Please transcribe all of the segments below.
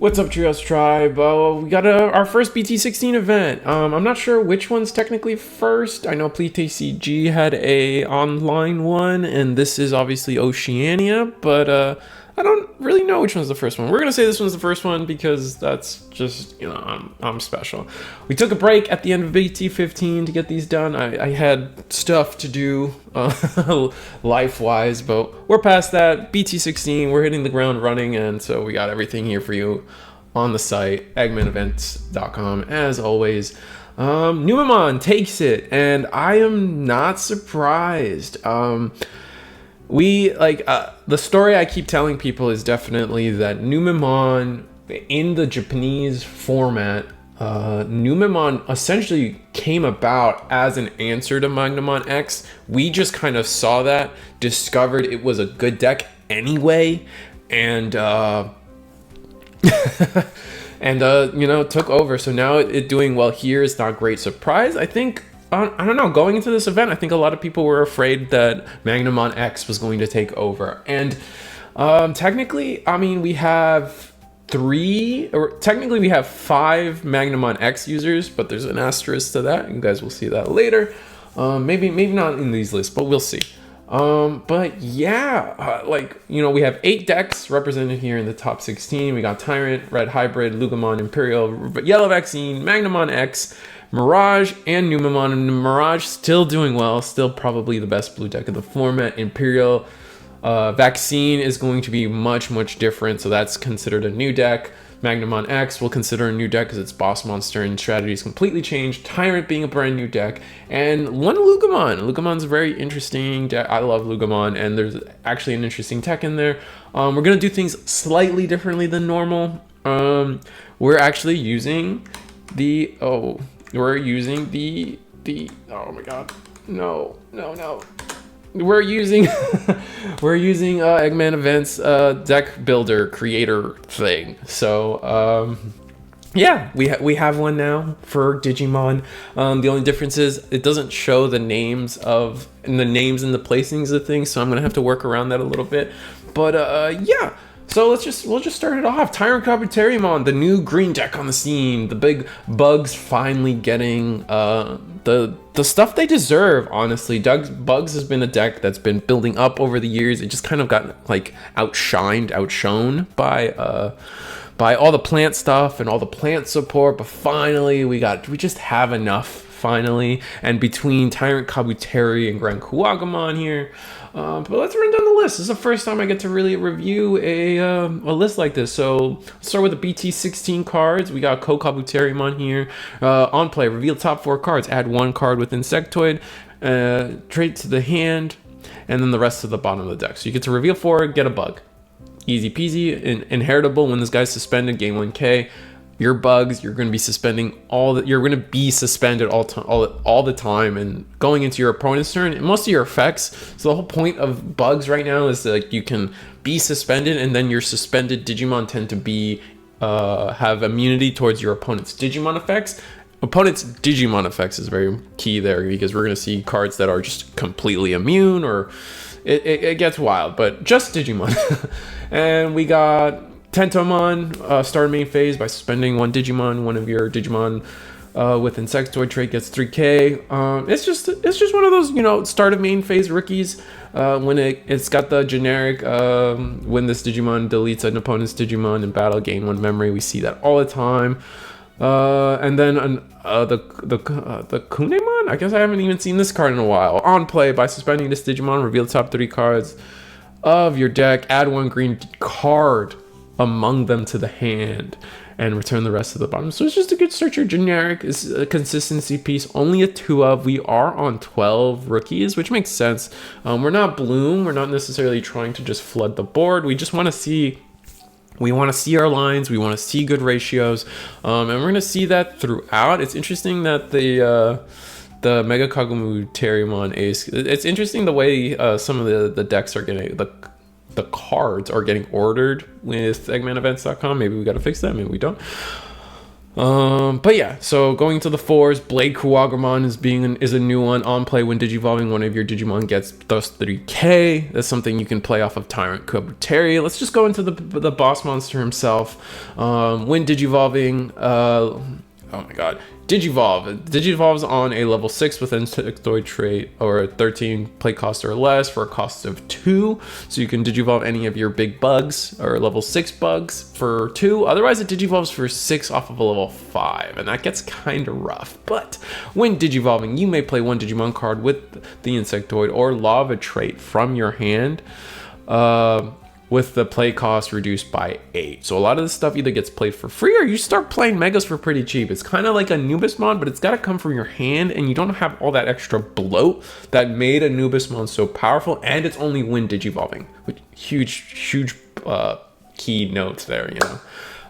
What's up, Trios Tribe? We got our first BT16 event. I'm not sure which one's technically first. I know PTCG had a online one, and this is obviously Oceania, but I don't really know which one's the first one. We're gonna say this one's the first one because that's just, you know, I'm special. We took a break at the end of BT15 to get these done. I had stuff to do life-wise, but we're past that. BT16, we're hitting the ground running, and so we got everything here for you on the site, eggmanevents.com, as always. Numemon takes it, and I am not surprised. The story I keep telling people is definitely that Numemon, in the Japanese format, Numemon essentially came about as an answer to Magnamon X. We just kind of saw that, discovered it was a good deck anyway, and you know, took over. So now it doing well here is not a great surprise. I think, I don't know, going into this event, I think a lot of people were afraid that Magnamon X was going to take over. And technically, I mean, we have we have 5 Magnamon X users, but there's an asterisk to that. You guys will see that later. Maybe not in these lists, but we'll see. But yeah, you know, we have 8 decks represented here in the top 16. We got Tyrant, Red Hybrid, Loogamon, Imperial, Yellow Vaccine, Magnamon X, Mirage, and Numemon. And Mirage still doing well, still probably the best blue deck of the format. Imperial Vaccine is going to be much different, so that's considered a new deck. Magnamon X we'll consider a new deck because its boss monster and strategy is completely changed. Tyrant being a brand new deck, and one Loogamon. Loogamon's a very interesting deck. I love Loogamon, and there's actually an interesting tech in there. We're gonna do things slightly differently than normal. We're actually using the oh my god, no. We're using Eggman Events deck builder creator thing. So yeah, we have one now for Digimon. The only difference is it doesn't show the names and the placings of things, so I'm gonna have to work around that a little bit. But yeah. So we'll just start it off. Tyrant Kabuterimon, the new green deck on the scene. The big bugs finally getting the stuff they deserve, honestly. Bugs has been a deck that's been building up over the years. It just kind of got like outshone by all the plant stuff and all the plant support, but finally we just have enough finally. And between Tyrant Kabuteri and Grand Kuwagamon here, but let's run down the list. This is the first time I get to really review a list like this. So let's start with the BT16 cards. We got Kabuterimon here. On play, reveal top 4 cards. Add 1 card with Insectoid. Trade to the hand, and then the rest to the bottom of the deck. So you get to reveal 4, get a bug. Easy peasy. Inheritable. When this guy's suspended, gain 1K. Your bugs, you're going to be suspended all the time and going into your opponent's turn. And most of your effects, so the whole point of bugs right now is that you can be suspended, and then your suspended Digimon tend to be have immunity towards your opponent's Digimon effects. Opponent's Digimon effects is very key there, because we're going to see cards that are just completely immune, or it gets wild, but just Digimon. And we got Tentomon, start main phase by suspending 1 Digimon. One of your Digimon with Insectoid trait gets 3K. It's just one of those, you know, start of main phase rookies. When it's got the generic when this Digimon deletes an opponent's Digimon in battle, gain 1 memory. We see that all the time. And then the Kunemon. I guess I haven't even seen this card in a while. On play, by suspending this Digimon, reveal the top 3 cards of your deck. Add 1 green card among them to the hand, and return the rest to the bottom. So it's just a good searcher. Generic is a consistency piece. Only a 2 of. We are on 12 rookies, which makes sense. We're not Bloom. We're not necessarily trying to just flood the board. We just want to see. We want to see our lines. We want to see good ratios, and we're going to see that throughout. It's interesting that the Mega Kabuterimon Ace. It's interesting the way some of the decks are getting the cards are getting ordered with eggmanevents.com. Maybe we got to fix that, maybe we don't. But yeah, so going to the 4s, Blade Kuwagramon is a new one. On play when Digivolving, one of your Digimon gets plus 3k. That's something you can play off of Tyrant Kabuteri. Let's just go into the boss monster himself. When Digivolving, oh my god. Digivolves on a level 6 with Insectoid trait or a 13 play cost or less for a cost of 2. So you can Digivolve any of your big bugs or level 6 bugs for 2. Otherwise, it Digivolves for 6 off of a level 5. And that gets kind of rough. But when Digivolving, you may play one Digimon card with the Insectoid or Lava trait from your hand. With the play cost reduced by 8. So a lot of this stuff either gets played for free or you start playing Megas for pretty cheap. It's kind of like a Numemon, but it's got to come from your hand and you don't have all that extra bloat that made a Numemon so powerful, and it's only when Digivolving. Huge key notes there, you know.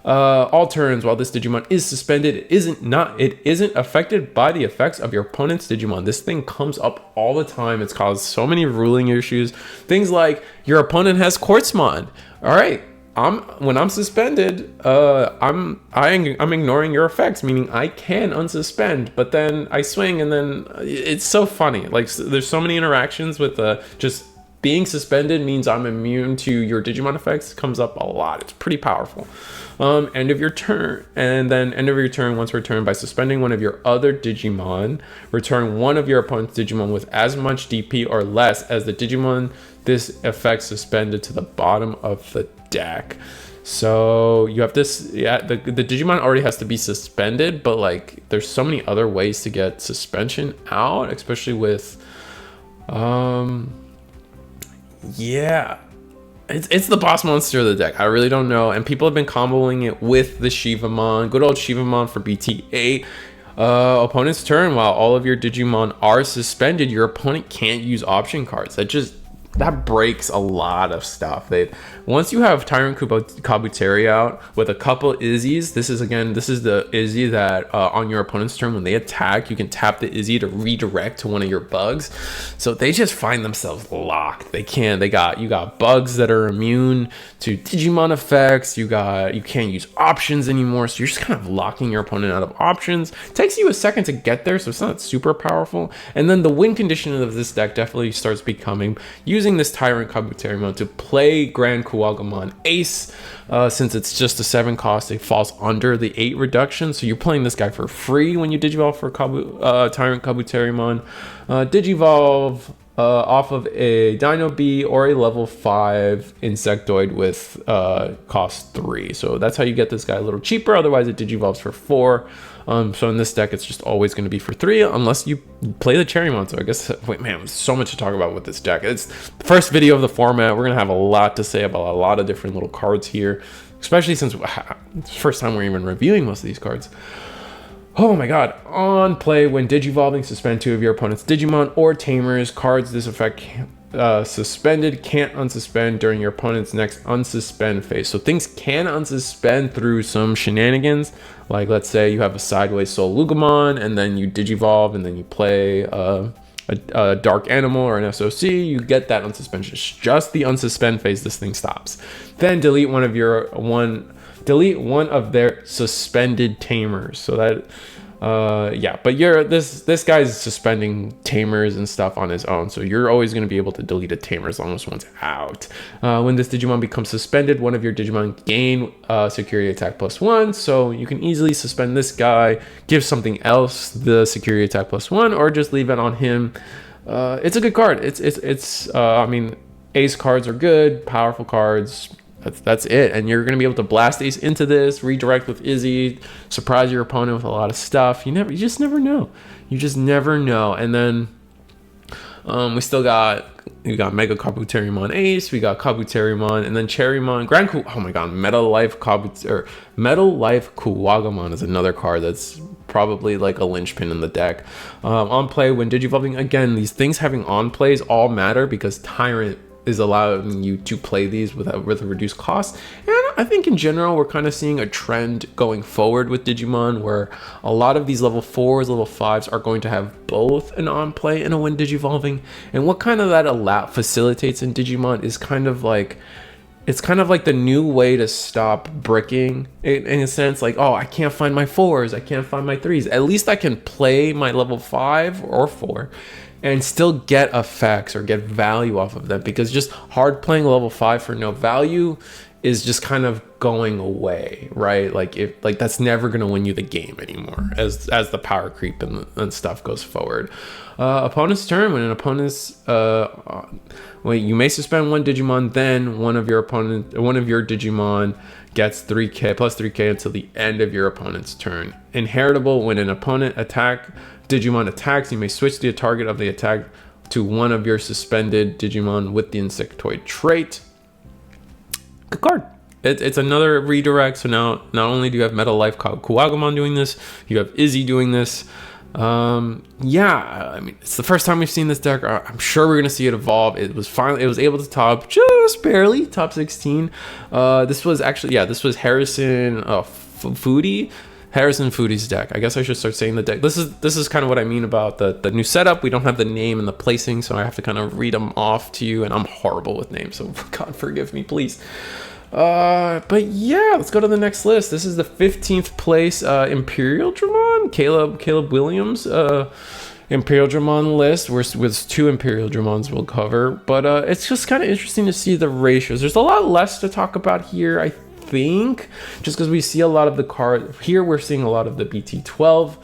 All turns while this Digimon is suspended, it isn't affected by the effects of your opponent's Digimon. This thing comes up all the time. It's caused so many ruling issues. Things like your opponent has Quartzmon. All right, when I'm suspended, I'm ignoring your effects, meaning I can unsuspend, but then I swing and then it's so funny. Like there's so many interactions with just being suspended means I'm immune to your Digimon effects. Comes up a lot. It's pretty powerful. End of your turn, and then end of your turn once returned by suspending one of your other Digimon. Return one of your opponent's Digimon with as much DP or less as the Digimon this effect suspended to the bottom of the deck. So you have this, yeah, the Digimon already has to be suspended, but like there's so many other ways to get suspension out, especially with, yeah. It's the boss monster of the deck. I really don't know. And people have been comboing it with the Shivamon. Good old Shivamon for BT8. Opponent's turn. While all of your Digimon are suspended, your opponent can't use option cards. That breaks a lot of stuff. Once you have Tyrant Kabuteri out with a couple Izzies, this is the Izzy that on your opponent's turn when they attack, you can tap the Izzy to redirect to one of your bugs. So they just find themselves locked. You got bugs that are immune to Digimon effects. You can't use options anymore. So you're just kind of locking your opponent out of options. It takes you a second to get there, so it's not super powerful. And then the win condition of this deck definitely starts becoming using this Tyrant Kabuteri to play Grand Kuwagramon Ace. Since it's just a 7 cost, it falls under the 8 reduction. So you're playing this guy for free when you Digivolve for Tyrant Kabuteri. Digivolve off of a Dino B or a level 5 Insectoid with cost 3. So that's how you get this guy a little cheaper. Otherwise, it Digivolves for 4. So in this deck, it's just always going to be for 3 unless you play the Cherrymon. So I guess, wait, man, there's so much to talk about with this deck. It's the first video of the format. We're going to have a lot to say about a lot of different little cards here, especially since it's the first time we're even reviewing most of these cards. Oh my god. On play, when Digivolving, suspend 2 of your opponent's Digimon or Tamers. Cards this effect suspended can't unsuspend during your opponent's next unsuspend phase. So things can unsuspend through some shenanigans. Like let's say you have a sideways soul Loogamon and then you Digivolve and then you play a dark animal or an SOC, you get that unsuspension. It's just the unsuspend phase this thing stops. Then delete one of their suspended Tamers. So that yeah, but this guy's suspending Tamers and stuff on his own, so you're always going to be able to delete a Tamer as long as one's out. When this Digimon becomes suspended, one of your Digimon gain security attack +1, so you can easily suspend this guy, give something else the security attack +1, or just leave it on him. It's a good card. I mean, ace cards are good, powerful cards. That's it, and you're going to be able to blast Ace into this, redirect with Izzy, surprise your opponent with a lot of stuff. You just never know. You just never know. And then we got Mega Kabuterimon Ace, we got Kabuterimon, and then Cherrymon, oh my god, Metal Life Kuwagramon is another card that's probably like a linchpin in the deck. On play, when Digivolving, again, these things having on plays all matter because Tyrant is allowing you to play these with a reduced cost. And I think in general we're kind of seeing a trend going forward with Digimon where a lot of these level 4s, level 5s are going to have both an on play and a when Digivolving. And what kind of that facilitates in Digimon is kind of like it's kind of like the new way to stop bricking in a sense. Like, oh, I can't find my 4s, I can't find my 3s. At least I can play my level 5 or 4 and still get effects or get value off of them, because just hard playing level 5 for no value is just kind of going away, right? Like, if like that's never going to win you the game anymore as the power creep and stuff goes forward. Opponent's turn. When an opponent's you may suspend one Digimon, then one of your Digimon gets 3k plus 3k until the end of your opponent's turn. Inheritable. When an opponent Digimon attacks, you may switch the target of the attack to one of your suspended Digimon with the Insectoid trait. Good card. It's another redirect. So now not only do you have Metal Life Kuwagamon doing this, you have Izzy doing this. Yeah, I mean, it's the first time we've seen this deck. I'm sure we're gonna see it evolve. It was able to top just barely top 16. This was Harrison Foody. Harrison Foody's deck. I guess I should start saying the deck. This is kind of what I mean about the new setup. We don't have the name and the placing, so I have to kind of read them off to you, and I'm horrible with names, so God forgive me, please. But yeah, let's go to the next list. This is the 15th place Imperialdramon, Caleb Williams Imperialdramon list, with 2 Imperialdramons we'll cover. But it's just kind of interesting to see the ratios. There's a lot less to talk about here, I think, just because we see a lot of the cards here. We're seeing a lot of the BT12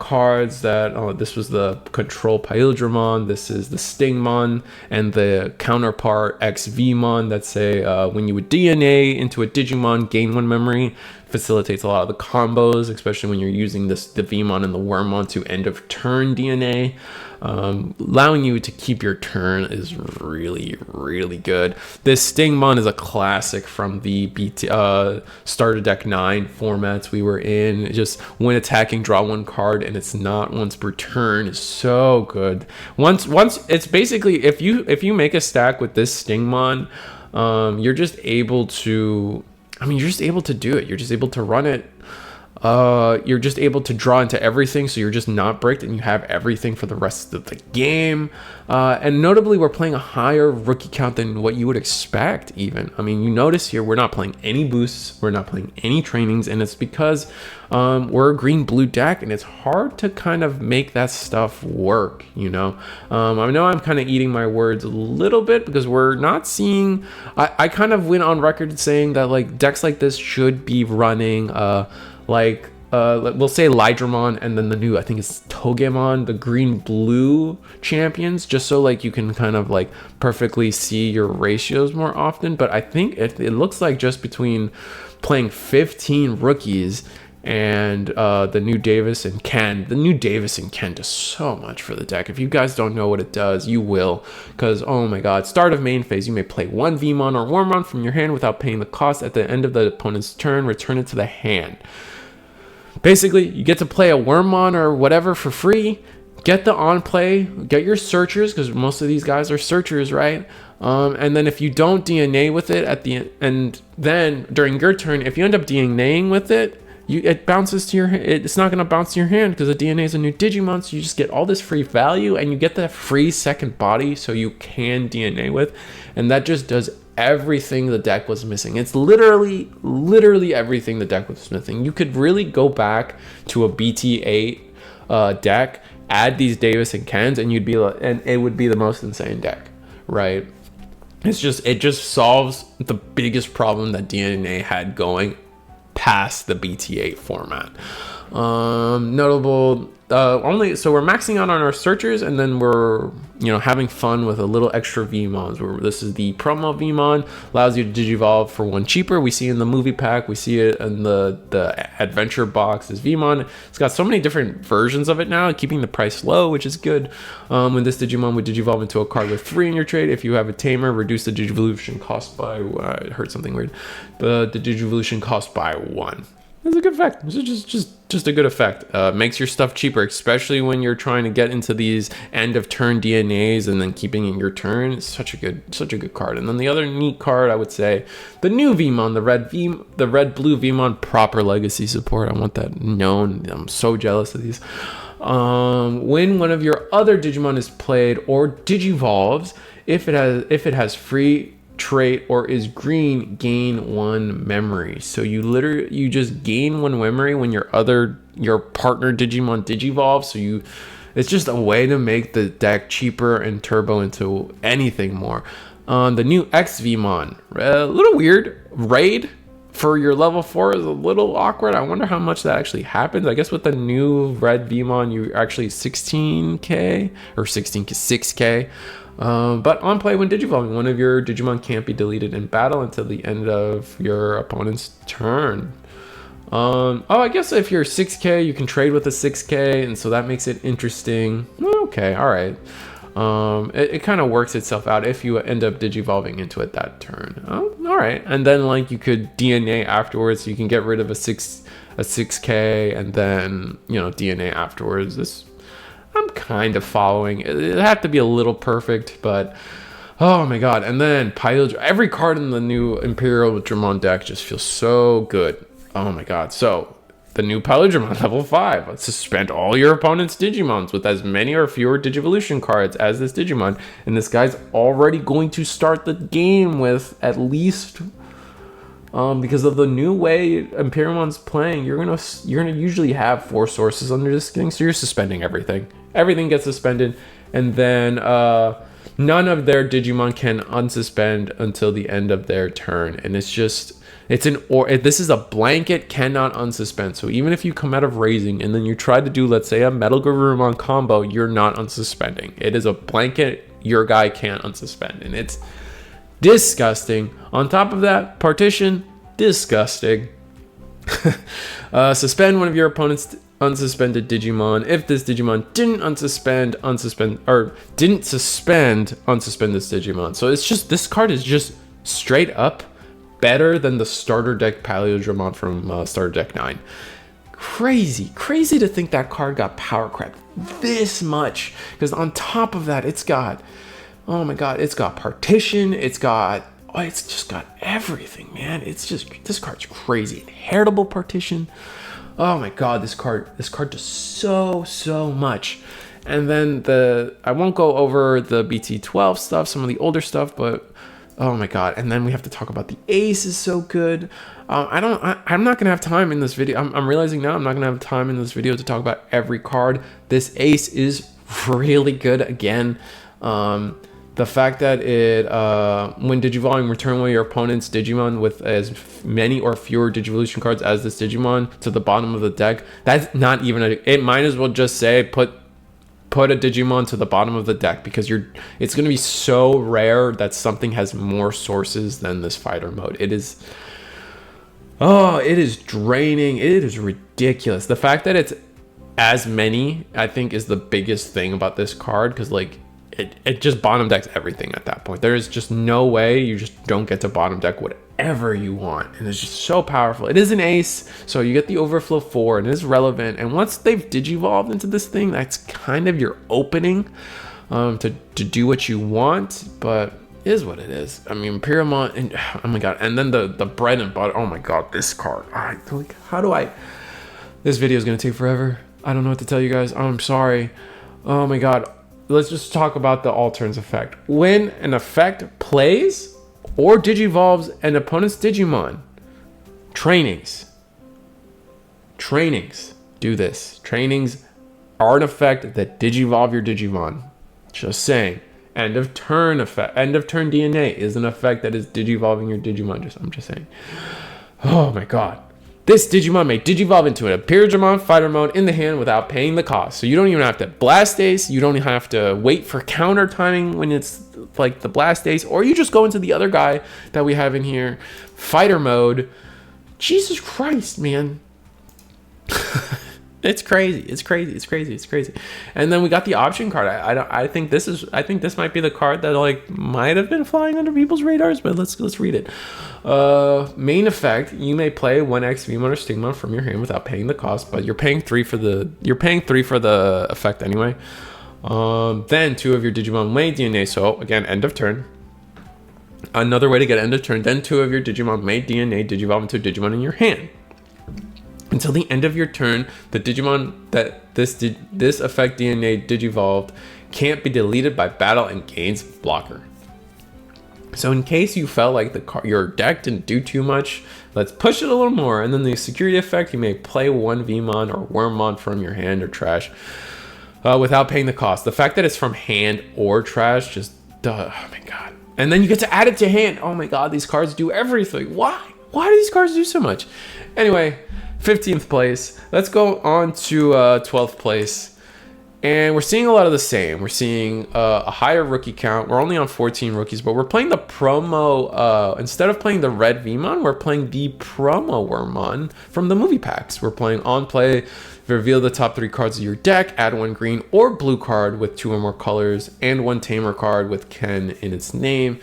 cards that this was the Control Pyldramon, this is the Stingmon, and the counterpart XVmon that say when you would DNA into a Digimon, gain 1 memory. Facilitates a lot of the combos, especially when you're using the Vmon and the Wormmon to end of turn DNA. Allowing you to keep your turn is really, really good. This Stingmon is a classic from the starter deck 9 formats we were in. Just when attacking, draw 1 card, and it's not once per turn is so good. Once it's basically, if you make a stack with this Stingmon, you're just able to do it. You're just able to run it. You're just able to draw into everything, so you're just not bricked, and you have everything for the rest of the game. And notably, we're playing a higher rookie count than what you would expect even. I mean, you notice here we're not playing any boosts, we're not playing any trainings, and it's because we're a green-blue deck, and it's hard to kind of make that stuff work, you know? I know I'm kind of eating my words a little bit, because we're not seeing... I kind of went on record saying that like decks like this should be running... we'll say Lydramon, and then the new, I think it's Togemon, the green-blue champions, just so like you can kind of like perfectly see your ratios more often. But I think it looks like just between playing 15 rookies and the new Davis and Ken. The new Davis and Ken does so much for the deck. If you guys don't know what it does, you will, because oh my god, start of main phase, you may play 1 Vmon or Wormmon from your hand without paying the cost. At the end of the opponent's turn, return it to the hand. Basically, you get to play a Wormmon or whatever for free, get the on play, get your searchers, because most of these guys are searchers, right? And then if you don't DNA with it at the end, and then during your turn, if you end up DNAing with it, it bounces to your hand. It's not going to bounce to your hand because the DNA is a new Digimon, so you just get all this free value, and you get that free second body so you can DNA with, and that just does everything the deck was missing. It's literally everything the deck was missing. You could really go back to a BT8 deck, add these Davis and Kens, and it would be the most insane deck, right? It just solves the biggest problem that DNA had going past the BT8 format. Notable so we're maxing out on our searchers, and then we're having fun with a little extra Vmons. This is the promo Vmon, allows you to digivolve for 1 cheaper. We see in the movie pack, we see it in the adventure box. This Vmon, it's got so many different versions of it now, keeping the price low, which is good. When this Digimon would digivolve into a card with 3 in your trade, if you have a tamer, reduce the digivolution cost by I heard something weird, but the digivolution cost by 1. It's a good effect. It's just a good effect. Makes your stuff cheaper, especially when you're trying to get into these end of turn DNAs and then keeping in your turn. It's such a good card. And then the other neat card, I would say, the new Vmon, the red blue Vmon, proper legacy support. I want that known. I'm so jealous of these. When one of your other Digimon is played or digivolves, if it has free trait or is green, gain 1 memory. So you just gain 1 memory when your partner Digimon digivolves. So it's just a way to make the deck cheaper and turbo into anything more. The new XVmon, a little weird. Raid for your level 4 is a little awkward. I wonder how much that actually happens. I guess with the new red Vmon, you actually 16k or 6k. But on play when digivolving, one of your Digimon can't be deleted in battle until the end of your opponent's turn. I guess if you're 6k, you can trade with a 6k, and so that makes it interesting. Okay, all right. It kind of works itself out if you end up digivolving into it that turn. Oh, all right. And then like you could DNA afterwards, so you can get rid of a 6k, and then DNA afterwards. I'm kind of following. It had to be a little perfect, but oh my god. And then every card in the new Imperialdramon deck just feels so good. Oh my god. So the new Imperialdramon level 5. Let's suspend all your opponent's Digimons with as many or fewer Digivolution cards as this Digimon. And this guy's already going to start the game with at least because of the new way Imperialmon's playing, you're gonna usually have 4 sources under this thing, so you're suspending everything. Everything gets suspended, and then none of their Digimon can unsuspend until the end of their turn. And this is a blanket cannot unsuspend. So even if you come out of raising and then you try to do, let's say, a Metal Garurumon combo, you're not unsuspending. It is a blanket, your guy can't unsuspend, and it's disgusting. On top of that, partition, disgusting. Suspend one of your opponent's unsuspended Digimon. If this Digimon didn't unsuspend this Digimon. So it's just, this card is just straight up better than the starter deck Imperialdramon from starter deck 9. Crazy to think that card got power crept this much, because on top of that, it's got, oh my god, it's got partition, it's just got everything, man. This card's crazy. Inheritable partition. Oh my god, this card does so much. And then I won't go over the BT12 stuff, some of the older stuff, but oh my god. And then we have to talk about the ace is so good. I'm not gonna have time in this video. I'm realizing now I'm not gonna have time in this video to talk about every card. This ace is really good again. The fact that it, when digivolving, return one of your opponent's Digimon with as many or fewer Digivolution cards as this Digimon to the bottom of the deck. That's not even it might as well just say put a Digimon to the bottom of the deck, because it's going to be so rare that something has more sources than this fighter mode. It is draining. It is ridiculous. The fact that it's as many, I think, is the biggest thing about this card, because like it just bottom decks everything at that point. There is just no way you just don't get to bottom deck whatever you want, and it's just so powerful. It is an ace, so you get the overflow 4, and it is relevant. And once they've digivolved into this thing, that's kind of your opening to do what you want, but it is what it is. I mean, Imperialmon, and oh my god, and then the bread and butter. Oh my god, this card. This video is gonna take forever. I don't know what to tell you guys. I'm sorry. Oh my god. Let's just talk about the Alterns effect. When an effect plays or digivolves an opponent's Digimon, trainings, do this. Trainings are an effect that digivolve your Digimon. Just saying. End of turn effect. End of turn DNA is an effect that is digivolving your Digimon. I'm just saying. Oh my god. This Digimon may digivolve into an Imperialdramon fighter mode in the hand without paying the cost. So you don't even have to blast ace. You don't have to wait for counter timing when it's like the blast ace, or you just go into the other guy that we have in here, fighter mode. Jesus Christ, man. It's crazy. And then we got the option card. I think this might be the card that like might have been flying under people's radars, but let's read it. Main effect: you may play 1x Vmon or Stigmon from your hand without paying the cost, but you're paying 3 for the effect anyway. Then 2 of your Digimon may DNA. So again, end of turn. Another way to get end of turn. Then 2 of your Digimon may DNA digivolve into a Digimon in your hand. Until the end of your turn, the Digimon that this effect DNA digivolved can't be deleted by battle and gains blocker. So in case you felt like your deck didn't do too much, let's push it a little more. And then the security effect, you may play one Vmon or Wormmon from your hand or trash without paying the cost. The fact that it's from hand or trash, just, oh my god. And then you get to add it to hand. Oh my god, these cards do everything. Why? Why do these cards do so much? Anyway, 15th place. Let's go on to 12th place. And we're seeing a lot of the same. We're seeing a higher rookie count. We're only on 14 rookies, but we're playing the promo. Instead of playing the red Vmon, we're playing the promo Wormmon from the movie packs. We're playing on play, reveal the top 3 cards of your deck, add 1 green or blue card with 2 or more colors, and 1 tamer card with Ken in its name.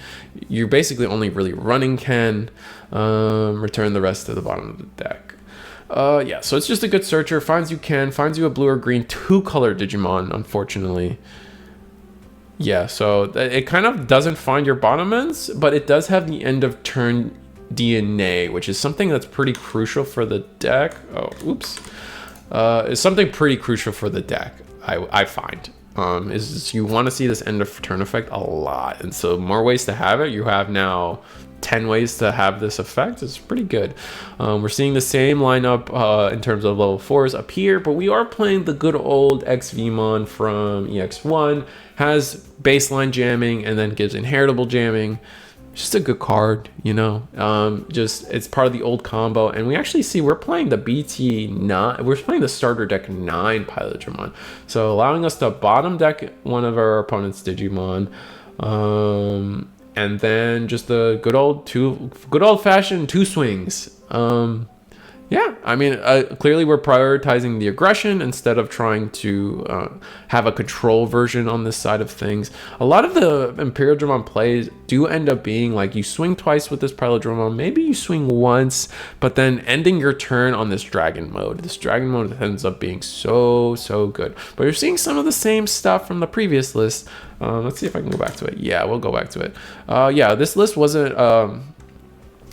You're basically only really running Ken. Return the rest to the bottom of the deck. Yeah, so it's just a good searcher. Finds you Ken, finds you a blue or green 2-color Digimon, unfortunately. Yeah, so it kind of doesn't find your bottom ends, but it does have the end of turn DNA, which is something that's pretty crucial for the deck. Oh, oops. It's something pretty crucial for the deck, I find. Is you want to see this end of turn effect a lot. And so more ways to have it. You have now 10 ways to have this effect. It's pretty good. We're seeing the same lineup in terms of level 4s up here, but we are playing the good old X-Vmon from EX1. Has baseline jamming and then gives inheritable jamming. Just a good card, you know. Just it's part of the old combo, and we actually see we're playing the BT9. We're playing the starter deck 9 Pilotramon, so allowing us to bottom deck one of our opponent's Digimon. And then just the good old fashioned 2 swings. Yeah, I mean, clearly we're prioritizing the aggression instead of trying to have a control version on this side of things. A lot of the Imperialdramon plays do end up being like you swing twice with this Pilotramon, maybe you swing once, but then ending your turn on this dragon mode. This dragon mode ends up being so good. But you're seeing some of the same stuff from the previous list. Let's see if I can go back to it. Yeah, we'll go back to it. Yeah, this list wasn't...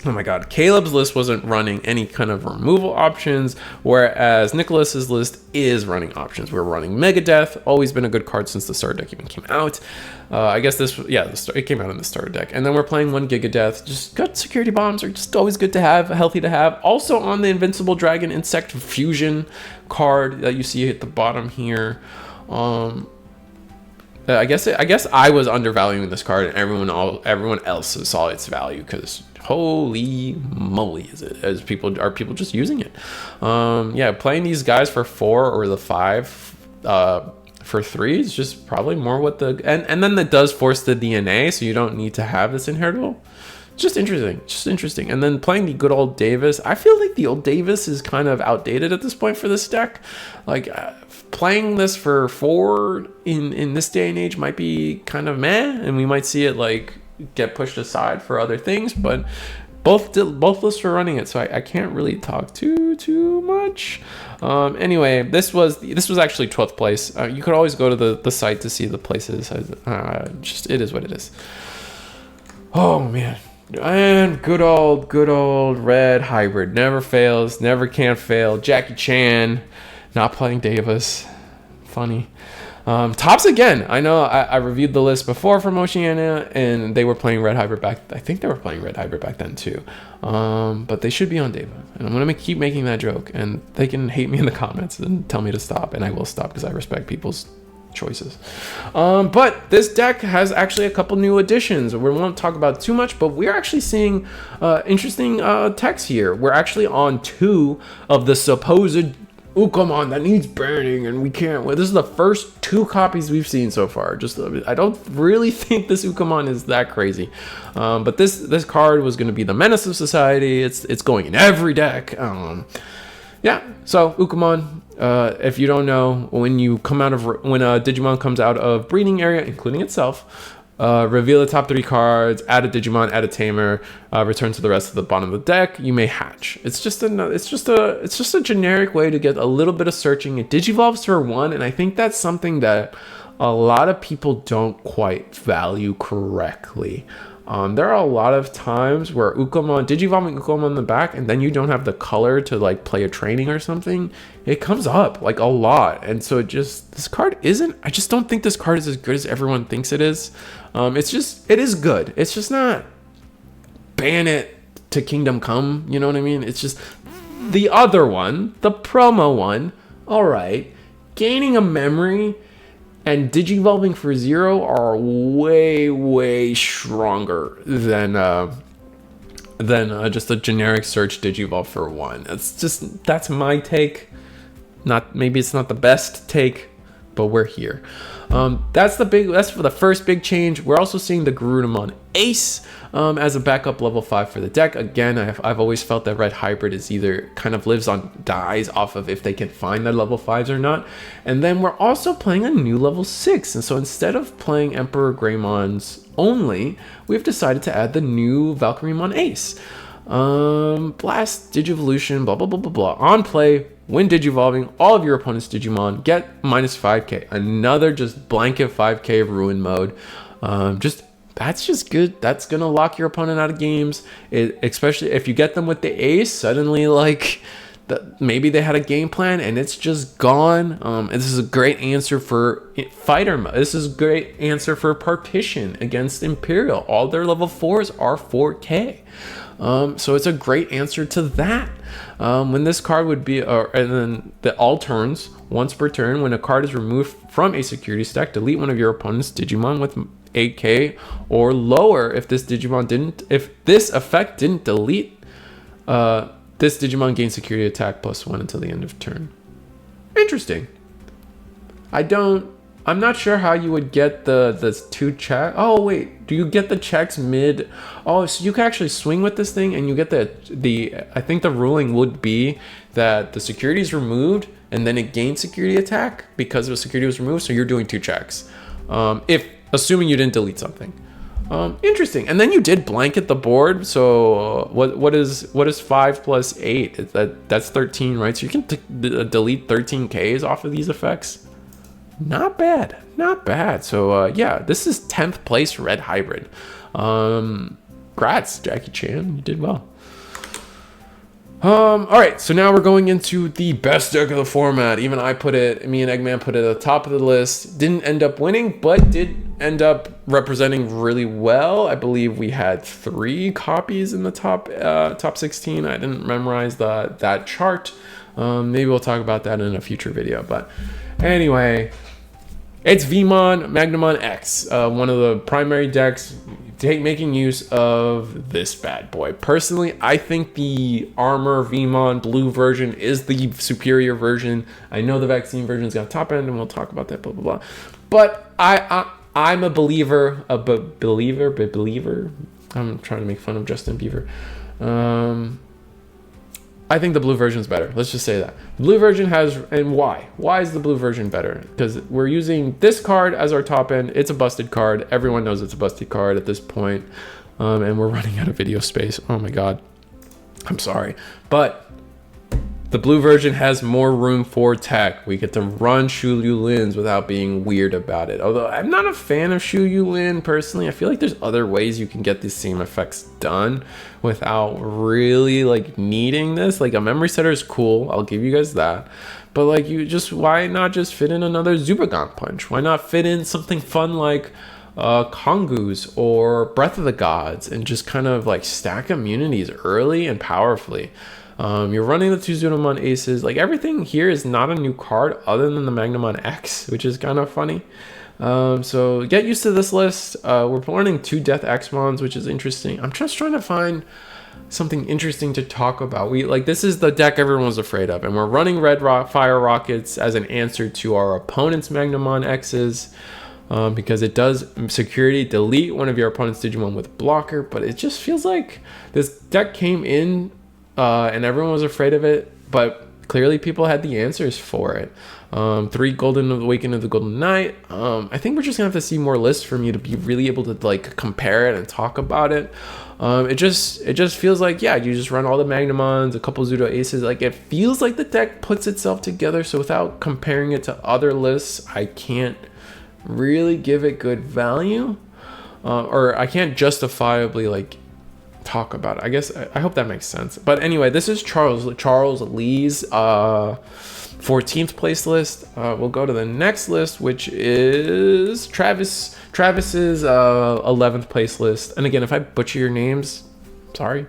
oh my god, Caleb's list wasn't running any kind of removal options, whereas Nicholas's list is running options. We're running Megadeth, always been a good card since the starter deck even came out. I guess this, yeah, it came out in the starter deck. And then we're playing 1 Gigadeath. Just good security bombs are just always good to have, healthy to have. Also on the Invincible Dragon Insect Fusion card that you see at the bottom here. I guess I was undervaluing this card, and everyone else saw its value, because holy moly, are people just using it? Yeah, playing these guys for 4 or the 5 for 3 is just probably more what the and then it does force the DNA, so you don't need to have this inheritable. Just interesting. And then playing the good old Davis. I feel like the old Davis is kind of outdated at this point for this deck. Like playing this for 4 in this day and age might be kind of meh, and we might see it like get pushed aside for other things. But both lists are running it, so I can't really talk too much. Anyway, this was actually 12th place. You could always go to the site to see the places. Just it is what it is. Oh man. And good old red hybrid never fails, never can fail. Jackie Chan not playing Davis. Funny. Tops again. I know I reviewed the list before from Oceania, and they were playing red hybrid back. I think they were playing red hybrid back then too. But they should be on Deva, and I'm gonna keep making that joke, and they can hate me in the comments and tell me to stop, and I will stop because I respect people's choices. But this deck has actually a couple new additions. We won't talk about too much, but we're actually seeing interesting techs here. We're actually on 2 of the supposed Loogamon that needs burning, and we can't. Well, this is the first 2 copies we've seen so far. Just I don't really think this Loogamon is that crazy, but this card was going to be the menace of society. It's going in every deck. Yeah, so Loogamon, if you don't know, when a Digimon comes out of breeding area, including itself, reveal the top 3 cards, add a Digimon, add a Tamer, return to the rest of the bottom of the deck, you may hatch. It's just a generic way to get a little bit of searching. It digivolves for 1, and I think that's something that a lot of people don't quite value correctly. There are a lot of times where Digivolving Ukomon in the back, and then you don't have the color to like play a training or something. It comes up like a lot, and so this card isn't. I just don't think this card is as good as everyone thinks it is. It is good. It's just not ban it to Kingdom Come. You know what I mean? It's just the other one, the promo one. All right, gaining a memory and Digivolving for 0 are way stronger than just a generic search Digivolve for 1. That's my take. Maybe it's not the best take, but we're here. That's for the first big change. We're also seeing the Garurumon Ace as a backup level 5 for the deck. Again, I've always felt that Red Hybrid is either kind of dies off of if they can find the level 5s or not. And then we're also playing a new level 6. And so instead of playing Emperor Greymons only, we've decided to add the new Valkyremon Ace. Blast, Digivolution, blah, blah, blah, blah, blah. On play, when Digivolving all of your opponent's Digimon, get minus 5k. Another just blanket 5k ruin mode. That's just good. That's going to lock your opponent out of games. Especially if you get them with the Ace, suddenly like maybe they had a game plan and it's just gone. And this is a great answer for fighter mode. This is a great answer for Partition against Imperial. All their level 4s are 4k. So it's a great answer to that. When this card would be, and then the all turns, once per turn, when a card is removed from a security stack, delete one of your opponent's Digimon with 8k or lower. If this effect didn't delete, this Digimon gains security attack +1 until the end of turn. Interesting. I'm not sure how you would get the 2 check. Oh wait, do you get the checks mid? Oh, so you can actually swing with this thing, and you get I think the ruling would be that the security is removed, and then it gains security attack because the security was removed. So you're doing 2 checks, assuming you didn't delete something. Interesting. And then you did blanket the board. So what is 5 + 8? That's 13, right? So you can delete 13Ks off of these effects. Not bad. So yeah, this is 10th place Red Hybrid. Congrats, Jackie Chan, you did well. All right, so now we're going into the best deck of the format. Me and Eggman put it at the top of the list. Didn't end up winning, but did end up representing really well. I believe we had 3 copies in the top 16. I didn't memorize that chart. Maybe we'll talk about that in a future video. But anyway, it's Vmon Magnamon X, one of the primary decks making use of this bad boy. Personally, I think the Armor Vmon blue version is the superior version. I know the vaccine version's got top end, and we'll talk about that, blah, blah, blah. But I'm a believer. I'm trying to make fun of Justin Bieber. I think the blue version is better. Let's just say that. The blue version has, and why? Why is the blue version better? Because we're using this card as our top end. It's a busted card. Everyone knows it's a busted card at this point. And we're running out of video space. Oh my God. I'm sorry. But the blue version has more room for tech. We get to run Shu Yulins without being weird about it. Although I'm not a fan of Shu Yulin personally. I feel like there's other ways you can get these same effects done without really like needing this. Like a memory setter is cool. I'll give you guys that. But like why not just fit in another Zubagon punch? Why not fit in something fun like Kongus or Breath of the Gods and just kind of like stack immunities early and powerfully? You're running the 2 Numemon Aces. Like everything here is not a new card other than the Magnamon X, which is kind of funny. So get used to this list. We're running 2 Death X-Mons, which is interesting. I'm just trying to find something interesting to talk about. This is the deck everyone was afraid of, and we're running Red Fire Rockets as an answer to our opponent's Magnamon X's. Because it does security delete one of your opponent's Digimon with blocker, but it just feels like this deck came in and everyone was afraid of it, but clearly people had the answers for it. 3 Golden Awakening of the Golden Knight. I think we're just gonna have to see more lists from you to be really able to like compare it and talk about it. It just feels like, yeah, you just run all the Magnamons, a couple Zudo Aces. Like it feels like the deck puts itself together. So without comparing it to other lists, I can't really give it good value. or I can't justifiably like talk about it. I guess I hope that makes sense. But anyway, this is Charles Lee's 14th place list. We'll go to the next list, which is Travis's 11th place list. And again, if I butcher your names, sorry.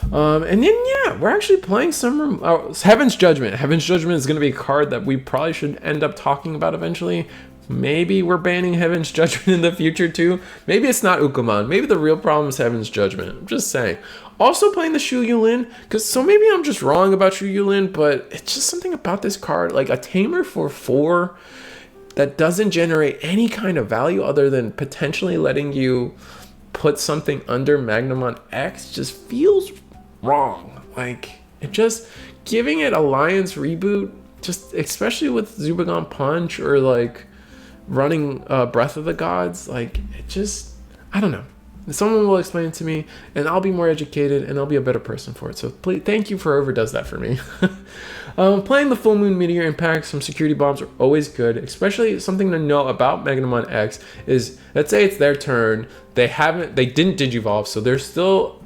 And then yeah, we're actually playing some Heaven's Judgment. Heaven's Judgment is going to be a card that we probably should end up talking about eventually. Maybe we're banning Heaven's Judgment in the future too. Maybe it's not Loogamon. Maybe the real problem is Heaven's Judgment. I'm just saying. Also playing the Shu Yulin, so maybe I'm just wrong about Shu Yulin, but it's just something about this card, like a tamer for 4 that doesn't generate any kind of value other than potentially letting you put something under Magnamon X just feels wrong. Like, it just, giving it Alliance reboot, just especially with Zubagon Punch or like running Breath of the Gods, like it just, I don't know. Someone will explain it to me and I'll be more educated and I'll be a better person for it. So please, thank you for whoever does that for me. Playing the Full Moon Meteor Impact, some security bombs are always good, especially something to know about Magnamon X is, let's say it's their turn, they didn't digivolve, so they're still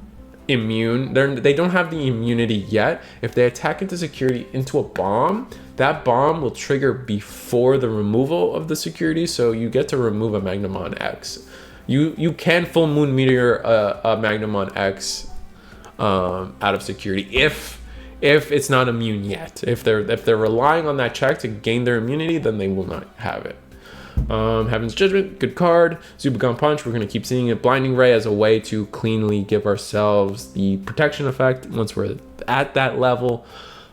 immune. They don't have the immunity yet. If they attack into security into a bomb, that bomb will trigger before the removal of the security, so you get to remove a Magnamon X. You can Full Moon Meteor a Magnamon X out of security if it's not immune yet. If they're relying on that check to gain their immunity, then they will not have it. Heaven's Judgment, good card. Zubagon Punch, we're going to keep seeing it. Blinding Ray as a way to cleanly give ourselves the protection effect once we're at that level.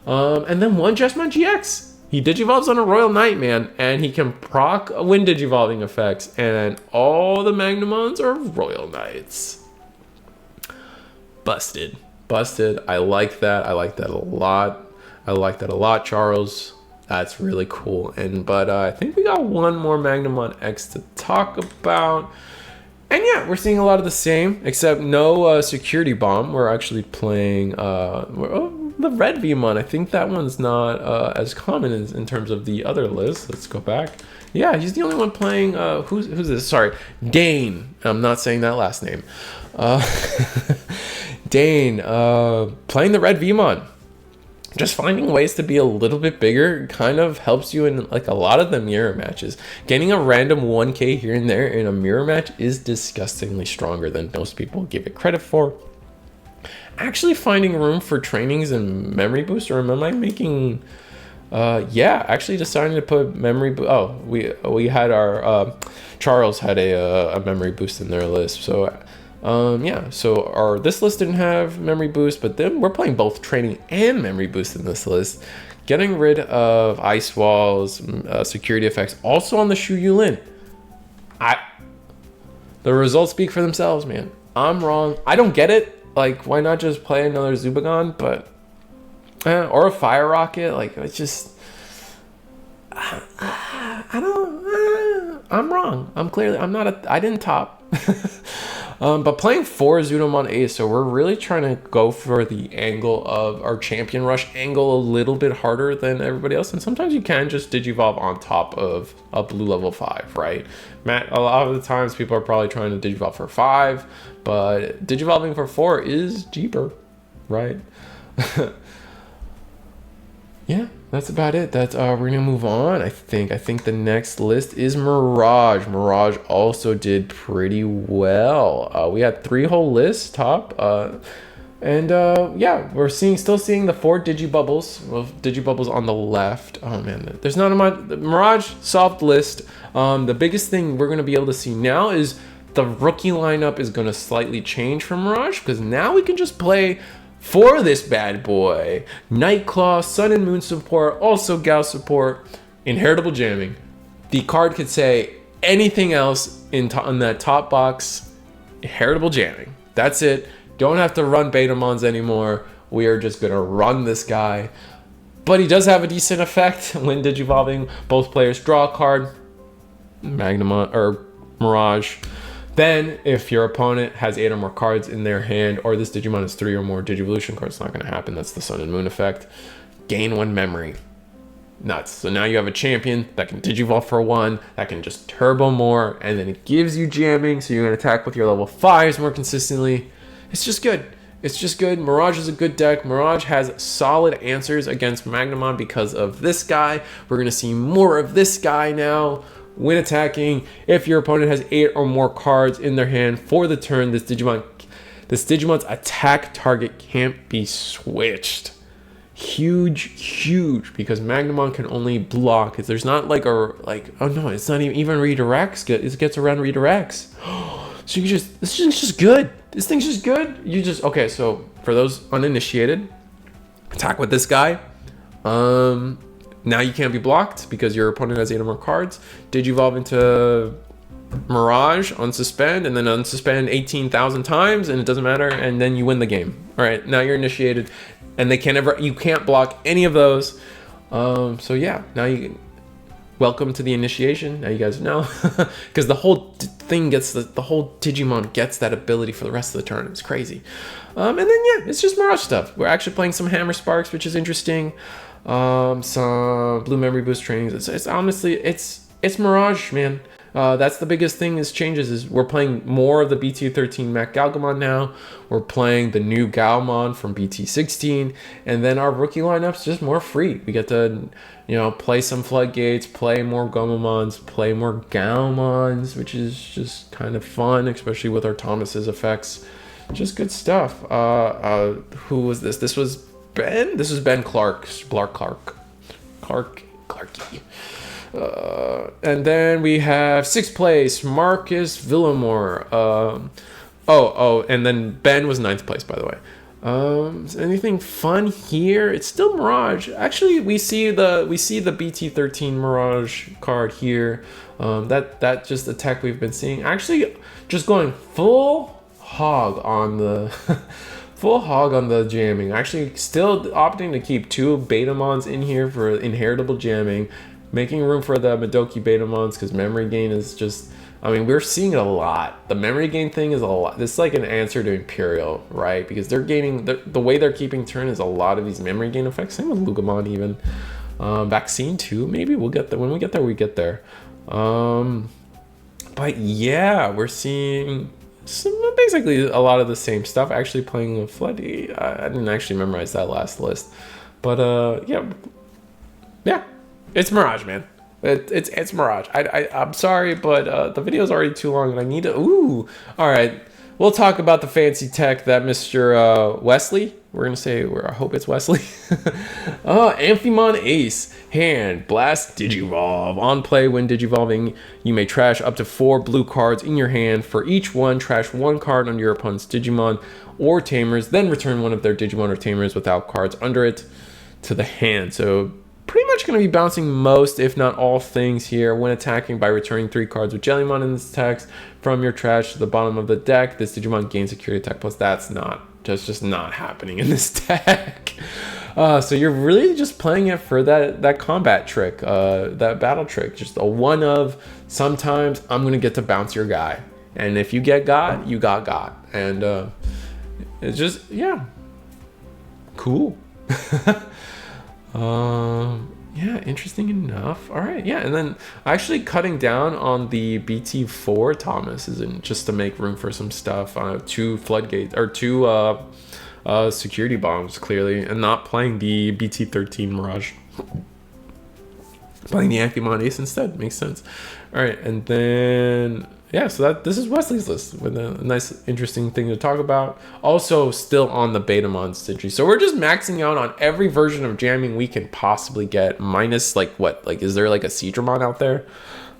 And then one Jessamon GX. He digivolves on a Royal Knight, man, and he can proc Wind Digivolving effects, and all the Magnamons are Royal Knights. Busted. I like that. I like that a lot, Charles. That's really cool. But I think we got one more Magnamon X to talk about. And yeah, we're seeing a lot of the same, except no security bomb. We're actually playing the red Villamor. I think that one's not as common in terms of the other list. Let's go back. Yeah, he's the only one playing. Who's this? Sorry, Dane. I'm not saying that last name. Dane playing the red Villamor. Just finding ways to be a little bit bigger kind of helps you in like a lot of the mirror matches. Getting a random 1k here and there in a mirror match is disgustingly stronger than most people give it credit for. Actually finding room for trainings and memory boost, or am I making actually deciding to put memory we had our Charles had a memory boost in their list. So so this list didn't have memory boost, but then we're playing both training and memory boost in this list. Getting rid of ice walls, security effects, also on the Shu Yulin. The results speak for themselves, man. I'm wrong. I don't get it. Like, why not just play another Zubagon? But or a Fire Rocket? Like, it's just I'm wrong. I didn't top. But playing 4 Zudomon Ace, so we're really trying to go for the angle of our Champion Rush angle a little bit harder than everybody else. And sometimes you can just Digivolve on top of a blue level 5, right? A lot of the times people are probably trying to Digivolve for 5, but Digivolving for 4 is cheaper, right? Yeah, that's about it. We're gonna move on. I think the next list is Mirage. Mirage also did pretty well. We had 3 whole lists top. We're still seeing the 4 Digibubbles. Well, Digibubbles on the left. Oh man, there's not much. The Mirage soft list. The biggest thing we're gonna be able to see now is the rookie lineup is gonna slightly change from Mirage, because now we can just play for this bad boy Nightclaw, Sun and Moon support, also Gao support, inheritable jamming. The card could say anything else in that top box. Inheritable jamming, that's it. Don't have to run Betamons anymore. We are just gonna run this guy. But he does have a decent effect when Digivolving. Both players draw a card. Magnamon or Mirage. Then, if your opponent has 8 or more cards in their hand, or this Digimon has 3 or more Digivolution cards, it's not going to happen. That's the Sun and Moon effect. Gain 1 memory. nuts. So now you have a champion that can Digivolve for 1, that can just turbo more, and then it gives you jamming, so you can attack with your level 5s more consistently. It's just good. It's just good. Mirage is a good deck. Mirage has solid answers against Magnamon because of this guy. We're going to see more of this guy now when attacking. If your opponent has 8 or more cards in their hand for the turn, this Digimon's attack target can't be switched. Huge, because Magnamon can only block. There's not like oh no, it's not even redirects. It gets around redirects. So this thing's just good. This thing's just good. Okay, so for those uninitiated, attack with this guy. Now you can't be blocked because your opponent has 8 or more cards. Digivolve into Mirage, unsuspend, and then unsuspend 18,000 times, and it doesn't matter, and then you win the game. All right, now you're initiated, and you can't block any of those. So yeah, now welcome to the initiation. Now you guys know, because the whole thing gets the whole Digimon gets that ability for the rest of the turn. It's crazy. And then yeah, it's just Mirage stuff. We're actually playing some Hammer Sparks, which is interesting. Some Blue Memory Boost trainings. It's honestly it's Mirage, man. That's the biggest thing is changes is we're playing more of the BT13 Mac Galgamon now. We're playing the new Galmon from BT16, and then our rookie lineup's just more free. We get to, play some Floodgates, play more Gomamons, play more Galmons, which is just kind of fun, especially with our Thomas's effects. Just good stuff. Who was this? This was Ben. This was Ben Clarke. Clarke. And then we have 6th place, Marcus Villamor. And then Ben was 9th place, by the way. Anything fun here? It's still Mirage. Actually, we see the BT13 Mirage card here. That just the tech we've been seeing. Actually, just going full hog on the full hog on the jamming. Actually, still opting to keep 2 Betamons in here for inheritable jamming. Making room for the Madoki Betamons because memory gain is just, we're seeing it a lot. The memory gain thing is a lot. This is like an answer to Imperial, right? Because they're gaining, the way they're keeping turn is a lot of these memory gain effects. Same with Loogamon even. Vaccine too, maybe we'll get there. When we get there, we get there. But yeah, we're seeing basically a lot of the same stuff. Actually playing with Foody. I didn't actually memorize that last list. But yeah. It's Mirage, man. It's Mirage. I'm sorry, but the video's already too long, and I need to. Ooh, all right. We'll talk about the fancy tech that Mr. Weslee. We're gonna say. I hope it's Weslee. Amphimon Ace. Hand Blast Digivolve. On play, when Digivolving, you may trash up to 4 blue cards in your hand. For each one, trash 1 card under your opponent's Digimon or Tamers. Then return one of their Digimon or Tamers without cards under it to the hand. So pretty much going to be bouncing most, if not all, things here when attacking by returning 3 cards with Jellymon in this text from your trash to the bottom of the deck. This Digimon gains security attack plus. That's just not happening in this deck. So you're really just playing it for that combat trick, that battle trick. Just a one of, sometimes I'm going to get to bounce your guy. And if you get got, you got. And it's just, yeah. Cool. Yeah, interesting enough. All right, yeah, and then actually cutting down on the BT4 Thomas isn't just to make room for some stuff. 2 floodgates or 2 security bombs clearly, and not playing the BT13 Mirage. Playing the Amphimon Ace instead makes sense. All right, and then yeah, so this is Weslee's list with a nice, interesting thing to talk about. Also, still on the Betamon Stitchy. So we're just maxing out on every version of jamming we can possibly get. Minus, is there like a Seadramon out there?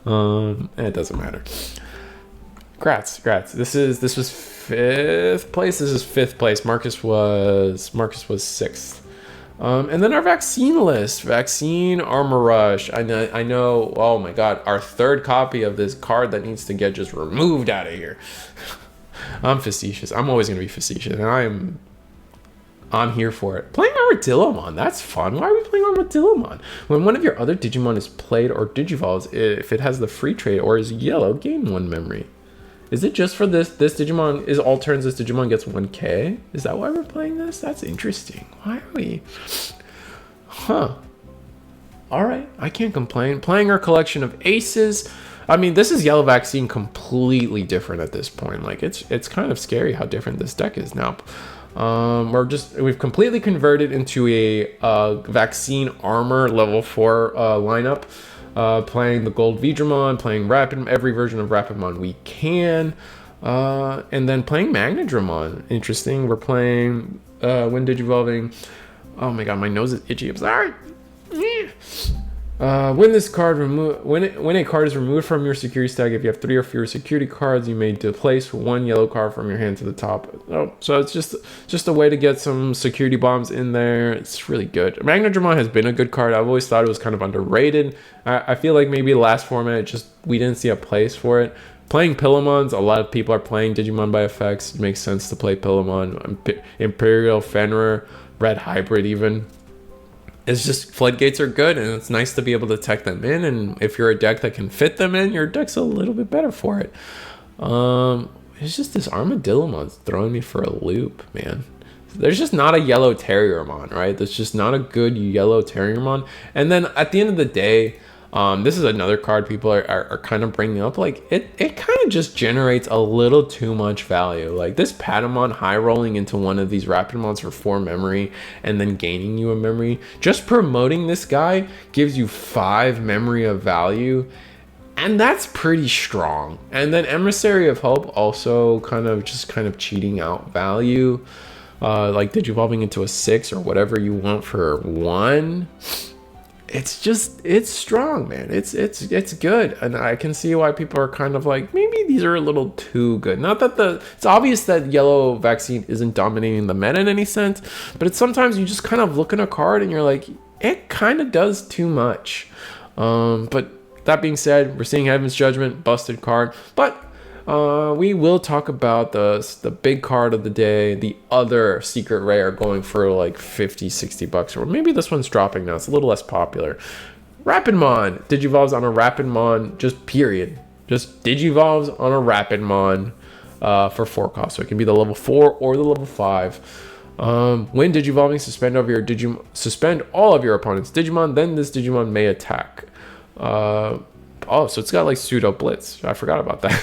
It doesn't matter. Grats. This was 5th place. This is 5th place. Marcus was 6th. And then our vaccine list. Vaccine Armor Rush. I know, oh my god, our 3rd copy of this card that needs to get just removed out of here. I'm facetious. I'm always going to be facetious, and I'm here for it. Playing Armadillomon, that's fun. Why are we playing Armadillomon? When one of your other Digimon is played or Digivolves, if it has the free trade or is yellow, gain 1 memory. Is it just for this Digimon? Is all turns this Digimon gets 1k? Is that why we're playing this? That's interesting. Why are we? Huh. all right, I can't complain. Playing our collection of aces. I mean, this is Yellow Vaccine completely different at this point. Like it's kind of scary how different this deck is now. We've completely converted into a vaccine armor level 4 lineup. Playing the gold Villamor, playing every version of Rapidmon we can, and then playing Magnamon. Interesting. We're playing when Digivolving. Oh my god, my nose is itchy. I'm sorry. When a card is removed from your security stack, if you have 3 or fewer security cards, you may place 1 yellow card from your hand to the top. Oh, so it's just a way to get some security bombs in there. It's really good. Magnamon has been a good card. I've always thought it was kind of underrated. I feel like maybe last format we didn't see a place for it. Playing Pillamons, a lot of people are playing Digimon by effects. It makes sense to play Pillamon, Imperial, Fenrir, Red Hybrid even. It's just floodgates are good, and it's nice to be able to tech them in. And if you're a deck that can fit them in, your deck's a little bit better for it. It's just this Armadillomon's throwing me for a loop, man. There's just not a yellow Terriermon, right? There's just not a good yellow Terriermon. And then at the end of the day, this is another card people are kind of bringing up. Like it kind of just generates a little too much value. Like this Patamon high rolling into one of these Rapidmons for 4 memory and then gaining you a memory. Just promoting this guy gives you 5 memory of value, and that's pretty strong. And then Emissary of Hope also kind of cheating out value. Like Digivolving into a 6 or whatever you want for 1. It's strong, man. It's good, and I can see why people are kind of like, maybe these are a little too good. Not that it's obvious that Yellow Vaccine isn't dominating the meta in any sense, but it's sometimes you just kind of look at a card and you're like, it kind of does too much. But that being said, we're seeing Heaven's Judgment, busted card, but we will talk about the big card of the day, the other secret rare going for like 50, 60 bucks, or maybe this one's dropping now. It's a little less popular. Rapidmon Digivolves on a Rapidmon, just period. Just Digivolves on a Rapidmon for 4 costs. So it can be the level 4 or the level 5. When Digivolving, suspend all of your opponent's Digimon, then this Digimon may attack. Oh, so it's got like pseudo blitz. I forgot about that.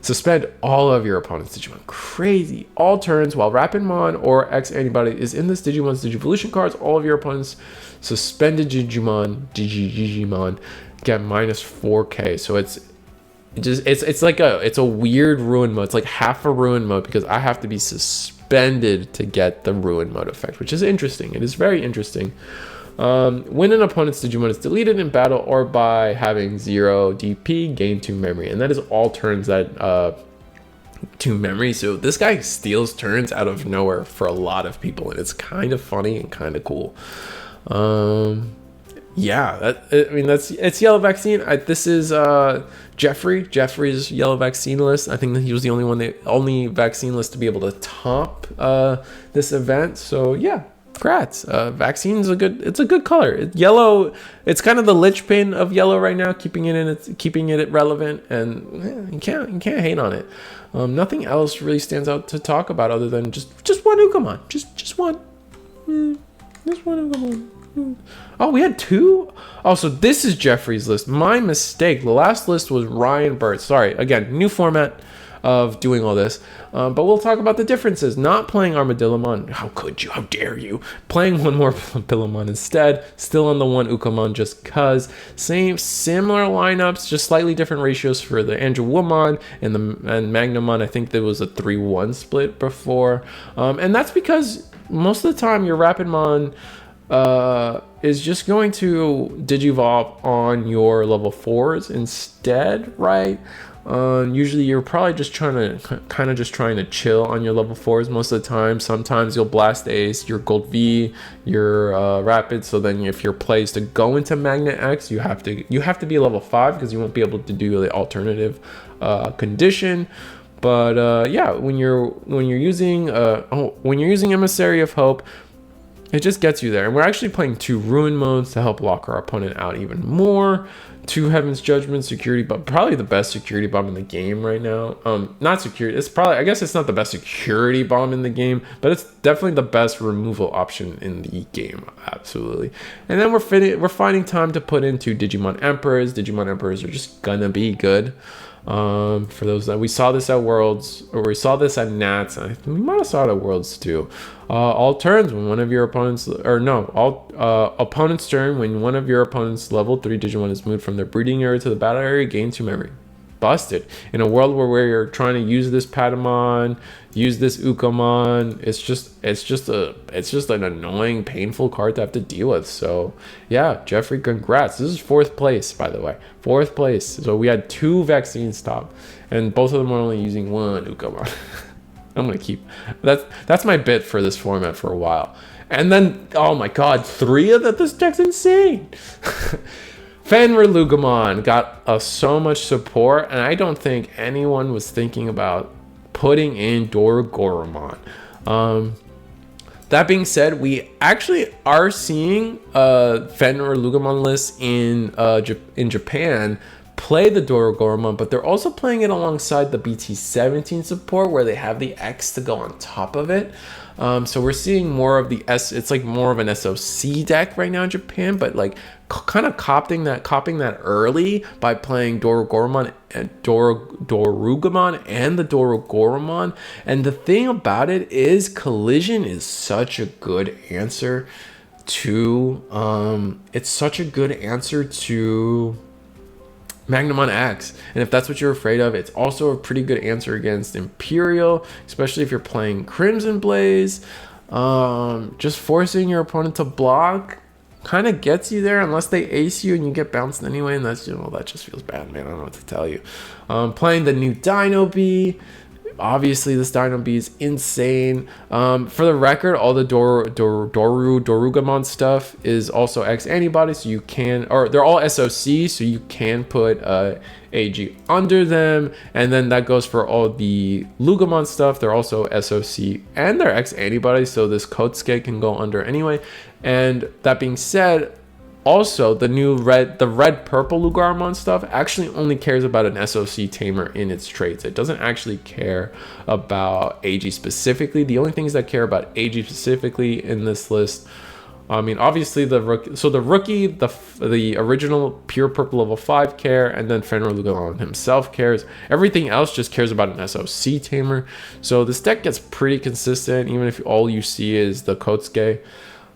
Suspend all of your opponent's Digimon. Crazy. All turns while Rapidmon or X antibody is in this Digimon's Digivolution cards, all of your opponent's suspended Digimon get minus 4k. So it's a weird ruin mode. It's like half a ruin mode because I have to be suspended to get the ruin mode effect, which is interesting. It is very interesting. When an opponent's Digimon is deleted in battle or by having 0 DP, gain 2 memory, and that is all turns that 2 memory. So this guy steals turns out of nowhere for a lot of people, and it's kind of funny and kind of cool. Yeah, it's Yellow Vaccine. This is Jeffrey's Yellow Vaccine list. I think that he was the only vaccine list to be able to top this event. So yeah. Congrats. Vaccine is a good color. Yellow, it's kind of the linchpin of yellow right now, keeping it relevant, and you can't hate on it. Nothing else really stands out to talk about other than just one Loogamon. Just one. Just one Loogamon. Oh, we had 2? Oh, so this is Jeffrey's list. My mistake. The last list was Ryan Burt. Sorry. Again, new format of doing all this, but we'll talk about the differences. Not playing Armadillamon, how could you, how dare you, playing one more Pillamon instead, still on the one Loogamon just cuz, similar lineups, just slightly different ratios for the Angewomon and Magnamon. I think there was a 3-1 split before, and that's because most of the time your Rapidmon is just going to Digivolve on your level 4s instead, right? Usually you're probably just trying to chill on your level 4s most of the time. Sometimes you'll blast ace your gold V, your rapid, so then if your play is to go into Magnet X, you have to be level 5 because you won't be able to do the alternative condition. But yeah, when you're using Emissary of Hope, it just gets you there. And we're actually playing 2 ruin modes to help lock our opponent out even more. 2 Heaven's Judgment security, but probably the best security bomb in the game right now. Not security, it's probably, I guess it's not the best security bomb in the game, but it's definitely the best removal option in the game, absolutely. And then we're finding time to put into Digimon Emperors. Digimon Emperors are just gonna be good. For those that we saw this at Worlds, or we saw this at Nats, and we might have saw it at Worlds too. All turns when one of your opponents, or no, all opponent's turn when one of your opponent's level 3 Digimon is moved from their breeding area to the battle area, gain 2 memory. Busted. In a world where you're trying to use this Patamon, use this Ukomon, it's just an annoying, painful card to have to deal with. So yeah, Jeffrey, congrats. This is 4th place, by the way. 4th place. So we had 2 vaccine stop, and both of them are only using 1 Ukomon. I'm gonna keep that's my bit for this format for a while. And then, oh my god, 3 of that. This deck's insane. Fenrir Loogamon got so much support, and I don't think anyone was thinking about putting in Dorogoromon. That being said, we actually are seeing Fenrir Loogamon lists in Japan play the Dorogoromon, but they're also playing it alongside the BT17 support, where they have the X to go on top of it. So we're seeing more of the it's like more of an SOC deck right now in Japan, but like kind of copying that early by playing Dorogoromon and Dorugamon and the Dorogoromon. And the thing about it is Collision is such a good answer to Magnamon X, and if that's what you're afraid of, it's also a pretty good answer against Imperial, especially if you're playing Crimson Blaze. Just forcing your opponent to block kind of gets you there, unless they ace you and you get bounced anyway, and that's, that just feels bad, man. I don't know what to tell you. Playing the new Dino Bee. Obviously, this Dino Bee is insane. For the record, all the Dorugamon stuff is also X antibody, so you can, or they're all SOC, so you can put AG under them. And then that goes for all the Loogamon stuff. They're also SOC and they're X antibodies, so this Kotsuke can go under anyway. And that being said, also, the red purple Loogamon stuff actually only cares about an SOC tamer in its traits. It doesn't actually care about AG specifically. The only things that care about AG specifically in this list, I mean, obviously the rookie, the original pure purple level 5 care, and then Fenrir Loogamon himself cares. Everything else just cares about an SOC tamer. So this deck gets pretty consistent, even if all you see is the Kotsuke.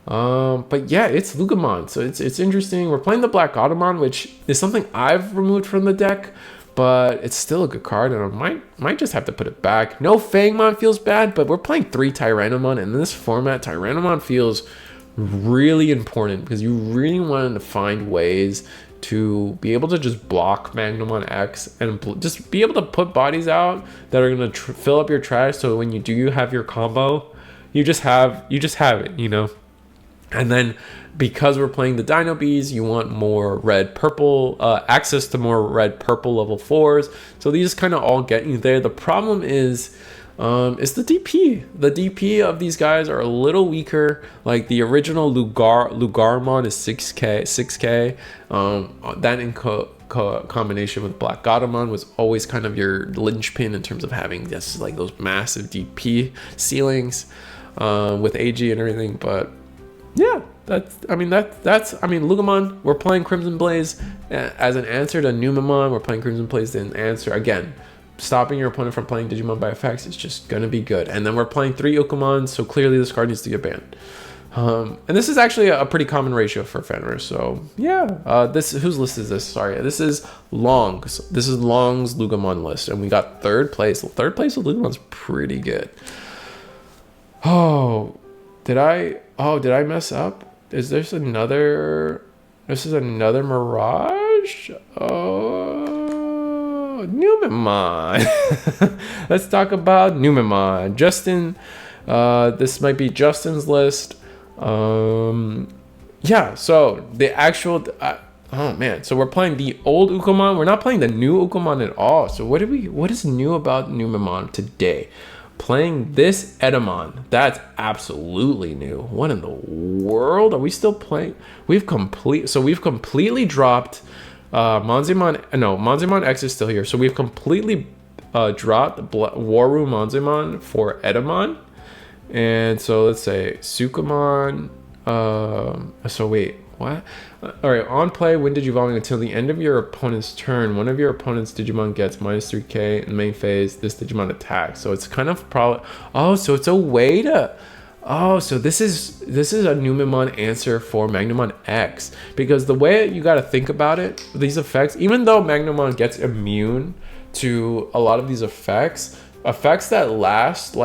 But yeah, it's Loogamon, so it's interesting. We're playing the Black Automon, which is something I've removed from the deck, but it's still a good card, and I might just have to put it back. No Fangmon feels bad, but we're playing 3 Tyrannomon, and in this format, Tyrannomon feels really important because you really want to find ways to be able to just block Magnamon X and just be able to put bodies out that are going to fill up your trash, so when you do have your combo, you just have it, And then because we're playing the Dino Bees, you want more red purple, access to more red purple level 4s. So these kind of all get you there. The problem is the DP. The DP of these guys are a little weaker. Like the original Lugarmon is 6k. That in combination with Black Automon was always kind of your linchpin in terms of having this like those massive DP ceilings with AG and everything, but yeah, that's Loogamon. We're playing Crimson Blaze as an answer to Numemon. We're playing Crimson Blaze as an answer. Again, stopping your opponent from playing Digimon by effects is just gonna be good. And then we're playing 3 Ukomon, so clearly this card needs to get banned. And this is actually a pretty common ratio for Fenrir. So yeah, whose list is this? Sorry, this is Long's. This is Long's Loogamon list, and we got 3rd place. 3rd place with Loogamon's pretty good. Did I mess up? Is this another Mirage? Oh, Numemon. Let's talk about Numemon. Justin, this might be Justin's list. Yeah, so the actual, oh man, so we're playing the old Ukomon. We're not playing the new Ukomon at all. So what is new about Numemon today? playing this Edamon. That's absolutely new. What in the world? Are we still playing? We've completely dropped Monzemon. No, Monzemon X is still here. So we've completely dropped Waru Monzemon for Edamon. And so let's say Sukamon. So wait, what? All right, on play, when Digivolving until the end of your opponent's turn, one of your opponent's Digimon gets -3k in the main phase. This Digimon attacks. So it's kind of probably. Oh, so it's a way to. Oh, so this is a Numemon answer for Magnamon X, because the way you got to think about it, these effects, even though Magnamon gets immune to a lot of these effects that last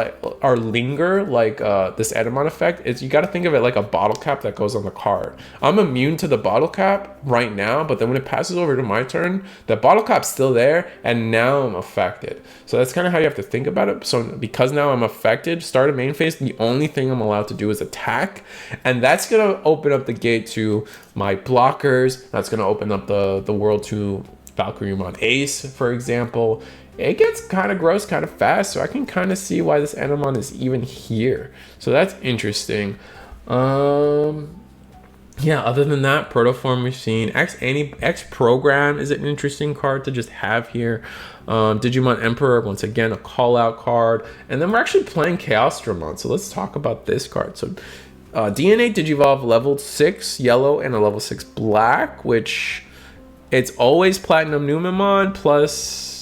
or linger, like this Edamon effect, is you got to think of it like a bottle cap that goes on the card. I'm immune to the bottle cap right now, but then when it passes over to my turn, the bottle cap's still there, and now I'm affected. So that's kind of how you have to think about it. So because now I'm affected, start a main phase, the only thing I'm allowed to do is attack, and that's gonna open up the gate to my blockers. That's gonna open up the world to Valkyriemon Ace, for example. It gets kind of gross kind of fast, so I can kind of see why this Edamon is even here. So that's interesting. Yeah, other than that, Protoform we've seen. X Program is an interesting card to just have here. Digimon Emperor, once again, a call out card. And then we're actually playing Chaosdramon, so let's talk about this card. So DNA Digivolve level 6 yellow and a level 6 black, which it's always Platinum Numemon plus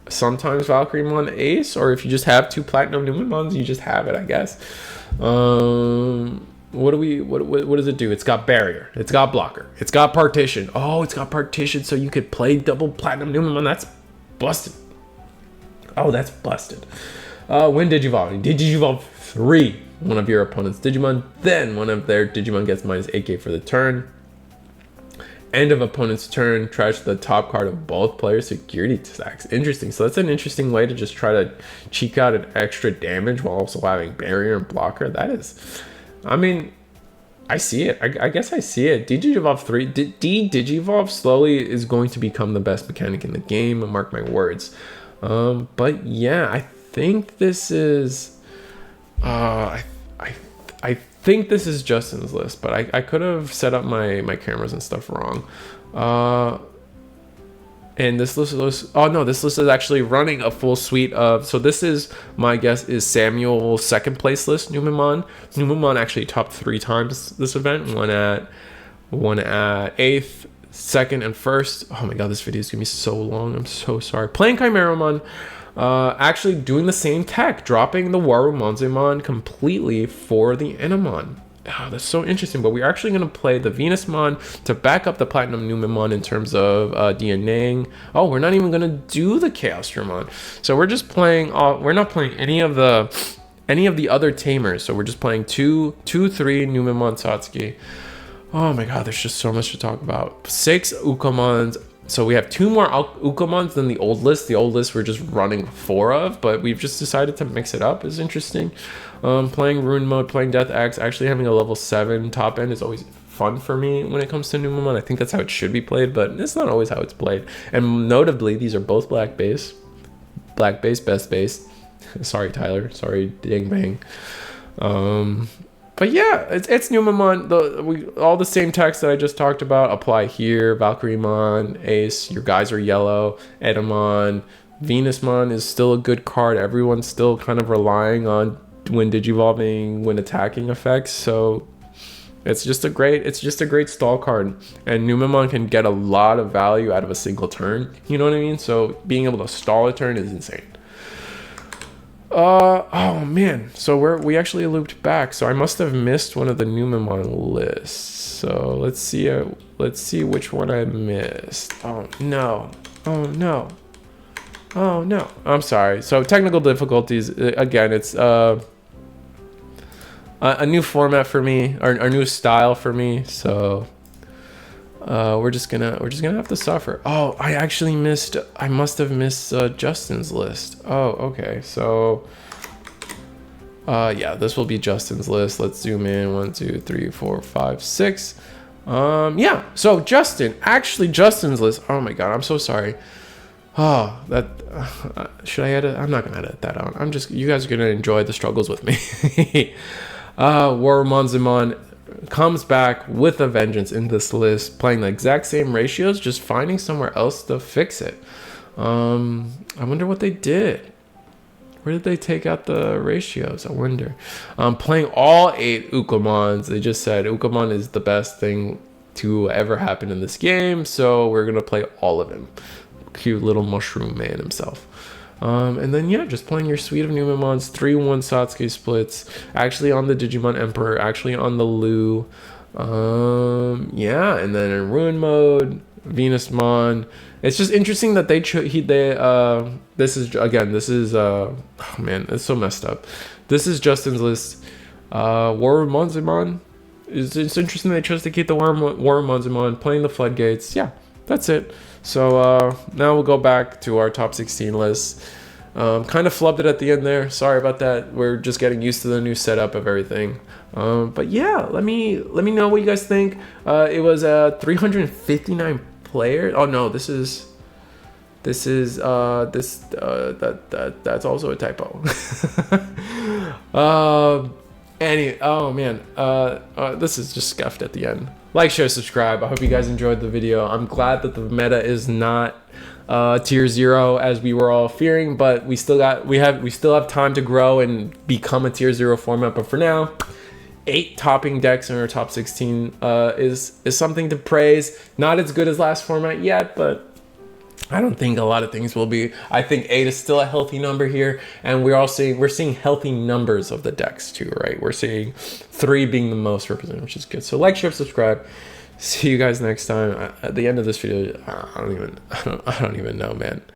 sometimes Valkyriemon Ace, or if you just have 2 Platinum Numemons, you just have it, I guess. What does it do? It's got Barrier, it's got Blocker, it's got Partition. Oh, it's got Partition, so you could play double Platinum Numemon. That's busted. Oh, that's busted. When Digivolve 3, one of your opponent's Digimon, then one of their Digimon gets -8k for the turn. End of opponent's turn, trash the top card of both players' security stacks. Interesting. So that's an interesting way to just try to cheek out an extra damage while also having Barrier and Blocker. That is, I mean, I see it. I guess I see it. Digivolve 3, Digivolve slowly is going to become the best mechanic in the game. Mark my words. But yeah, I think this is, I think this is Justin's list, but I could have set up my cameras and stuff wrong. And this list is actually running a full suite of, so this is, my guess is Samuel's second place list, Numemon. Numemon actually topped 3 times this event, one at 8th, 2nd, and 1st. Oh my god, this video is gonna be so long. I'm so sorry. Playing Chimeramon. Actually doing the same tech, dropping the Waru Monzemon completely for the Enamon. Oh, that's so interesting. But we're actually going to play the Venusmon to back up the Platinum Numemon in terms of DNA. Oh, we're not even going to do the Chaosdramon. So we're just playing. We're not playing any of the other tamers. So we're just playing 2, 3 Numemon Satsuki. Oh my god, there's just so much to talk about. 6 Ukamons. So we have 2 more Ukamons than the old list. The old list we're just running 4 of, but we've just decided to mix it up. Is interesting. Playing Rune Mode, playing Death Axe, actually having a level 7 top end is always fun for me when it comes to Numemon. I think that's how it should be played, but it's not always how it's played. And notably, these are both black base, best base. Sorry, Tyler. Sorry, Dang Bang. But yeah, it's Numemon. All the same text that I just talked about apply here. Valkyriemon, Ace, your guys are yellow. Edamon, Venusmon is still a good card. Everyone's still kind of relying on when Digivolving, when attacking effects. So it's just a great stall card. And Numemon can get a lot of value out of a single turn. You know what I mean? So being able to stall a turn is insane. Oh man, so we actually looped back, so I must have missed one of the Numemon lists. So let's see which one I missed. Oh no, I'm sorry. So technical difficulties again. It's a new format for me, or a new style for me. So we're just gonna have to suffer. Oh, I must have missed Justin's list. Oh, okay. So yeah, this will be Justin's list. Let's zoom in. 1, 2, 3, 4, 5, 6. Yeah, so Justin's list. Oh my god, I'm so sorry. Oh, that should I edit? I'm not gonna edit that out. You guys are gonna enjoy the struggles with me. Warmonzimon comes back with a vengeance in this list, playing the exact same ratios, just finding somewhere else to fix it. I wonder what they did. Where did they take out the ratios? I wonder. Playing all 8 Ukamons. They just said Ukamon is the best thing to ever happen in this game, so we're gonna play all of him. Cute little mushroom man himself. And then yeah, just playing your suite of Numemons, 3-1 Satsuki splits, actually on the Digimon Emperor, actually on the Lu. Yeah, and then in Ruin mode, Venusmon. It's just interesting that this is oh man, it's so messed up. This is Justin's list. Warmonzimon. It's interesting they chose to keep the Warmonzimon, playing the Floodgates. Yeah, that's it. So now we'll go back to our top 16 list. Kind of flubbed it at the end there. Sorry about that. We're just getting used to the new setup of everything. But yeah, let me know what you guys think. It was 359 players. Oh no, that's also a typo. Oh man, this is just scuffed at the end. Like, share, subscribe. I hope you guys enjoyed the video. I'm glad that the meta is not tier 0 as we were all fearing, but we still have time to grow and become a tier 0 format. But for now, 8 topping decks in our top 16 is something to praise. Not as good as last format yet, but I don't think a lot of things will be. I think 8 is still a healthy number here, and we're seeing healthy numbers of the decks too, right? We're seeing 3 being the most represented, which is good. So like, share, subscribe. See you guys next time. At the end of this video, I don't even know, man.